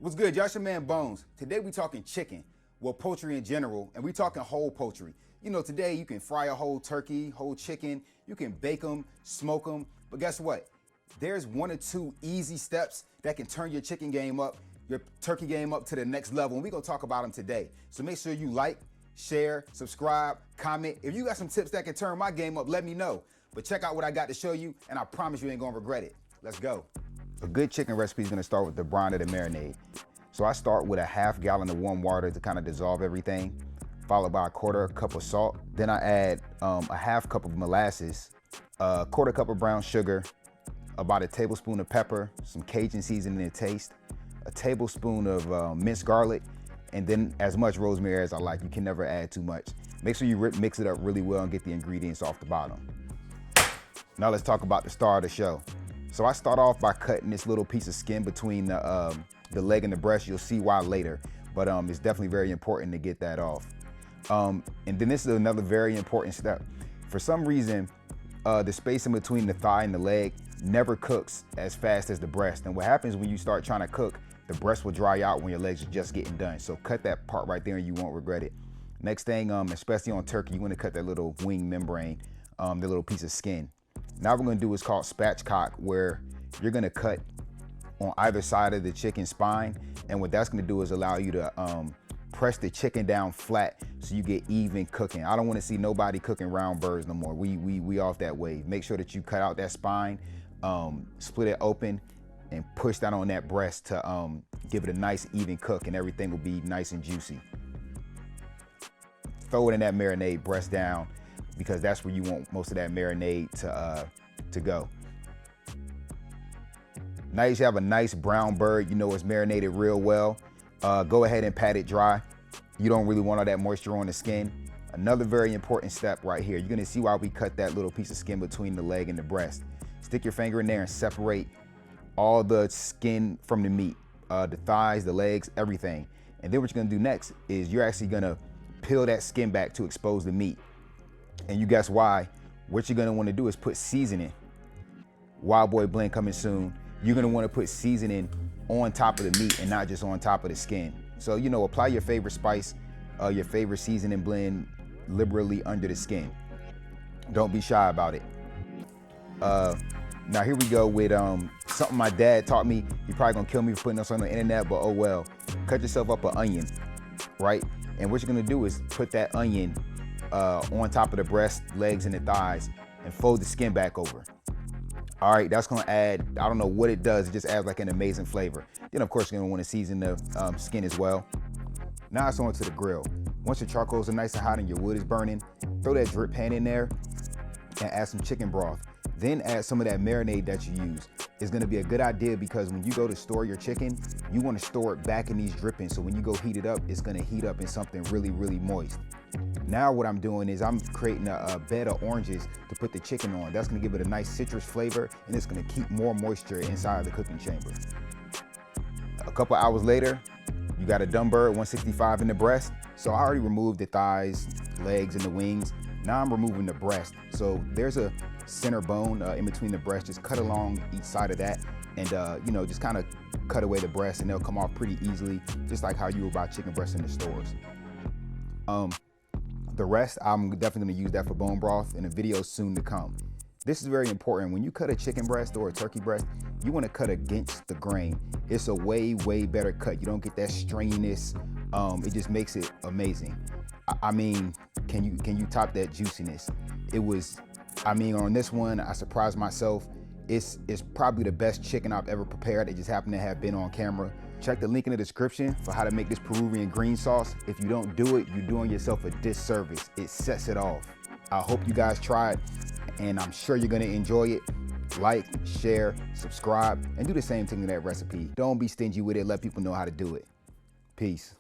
What's good, y'all? It's your man Bones. Today we talking chicken, well, poultry in general, and we talking whole poultry. You know, today you can fry a whole turkey, whole chicken, you can bake them, smoke them, but guess what? There's 1 or 2 easy steps that can turn your chicken game up, your turkey game up to the next level, and we're gonna talk about them today. So make sure you like, share, subscribe, comment. If you got some tips that can turn my game up, let me know. But check out what I got to show you, and I promise you ain't gonna regret it. Let's go. A good chicken recipe is gonna start with the brine of the marinade. So I start with a ½ gallon of warm water to kind of dissolve everything, followed by a ¼ cup of salt. Then I add a ½ cup of molasses, a ¼ cup of brown sugar, about a tablespoon of pepper, some Cajun seasoning to taste, a tablespoon of minced garlic, and then as much rosemary as I like. You can never add too much. Make sure you mix it up really well and get the ingredients off the bottom. Now let's talk about the star of the show. So I start off by cutting this little piece of skin between the leg and the breast. You'll see why later, but it's definitely very important to get that off. And then this is another very important step. For some reason, the space in between the thigh and the leg never cooks as fast as the breast. And what happens when you start trying to cook, the breast will dry out when your legs are just getting done. So cut that part right there and you won't regret it. Next thing, especially on turkey, you want to cut that little wing membrane, the little piece of skin. Now what we're gonna do is called spatchcock, where you're gonna cut on either side of the chicken spine. And what that's gonna do is allow you to press the chicken down flat so you get even cooking. I don't wanna see nobody cooking round birds no more. We off that wave. Make sure that you cut out that spine, split it open, and push that on that breast to give it a nice even cook, and everything will be nice and juicy. Throw it in that marinade, breast down, because that's where you want most of that marinade to go. Now you have a nice brown bird, you know it's marinated real well. Go ahead and pat it dry. You don't really want all that moisture on the skin. Another very important step right here. You're gonna see why we cut that little piece of skin between the leg and the breast. Stick your finger in there and separate all the skin from the meat, the thighs, the legs, everything. And then what you're gonna do next is you're actually gonna peel that skin back to expose the meat. And you guess why? What you're gonna wanna do is put seasoning. Wild Boy blend coming soon. You're gonna wanna put seasoning on top of the meat and not just on top of the skin. So, you know, apply your favorite spice, your favorite seasoning blend liberally under the skin. Don't be shy about it. Now here we go with something my dad taught me. You're probably gonna kill me for putting this on the internet, but oh well. Cut yourself up an onion, right? And what you're gonna do is put that onion on top of the breast, legs, and the thighs, and fold the skin back over. All right, that's gonna add, I don't know what it does, it just adds like an amazing flavor. Then of course you're gonna wanna season the skin as well. Now it's on to the grill. Once your charcoals are nice and hot and your wood is burning, throw that drip pan in there and add some chicken broth. Then add some of that marinade that you use. It's gonna be a good idea because when you go to store your chicken, you wanna store it back in these drippings. So when you go heat it up, it's gonna heat up in something really, really moist. Now what I'm doing is I'm creating a bed of oranges to put the chicken on. That's gonna give it a nice citrus flavor, and it's gonna keep more moisture inside the cooking chamber. A couple hours later, you got a done bird, 165 in the breast. So I already removed the thighs, legs, and the wings. Now I'm removing the breast. So there's a center bone in between the breast. Just cut along each side of that, and you know, just kind of cut away the breast, and they'll come off pretty easily, just like how you would buy chicken breasts in the stores. The rest, I'm definitely gonna use that for bone broth in a video soon to come. This is very important. When you cut a chicken breast or a turkey breast, you wanna cut against the grain. It's a way, way better cut. You don't get that stringiness. It just makes it amazing. I mean, can you top that juiciness? It was, I mean, on this one, I surprised myself. It's probably the best chicken I've ever prepared. It just happened to have been on camera. Check the link in the description for how to make this Peruvian green sauce. If you don't do it, you're doing yourself a disservice. It sets it off. I hope you guys try it, and I'm sure you're gonna enjoy it. Like, share, subscribe, and do the same thing to that recipe. Don't be stingy with it. Let people know how to do it. Peace.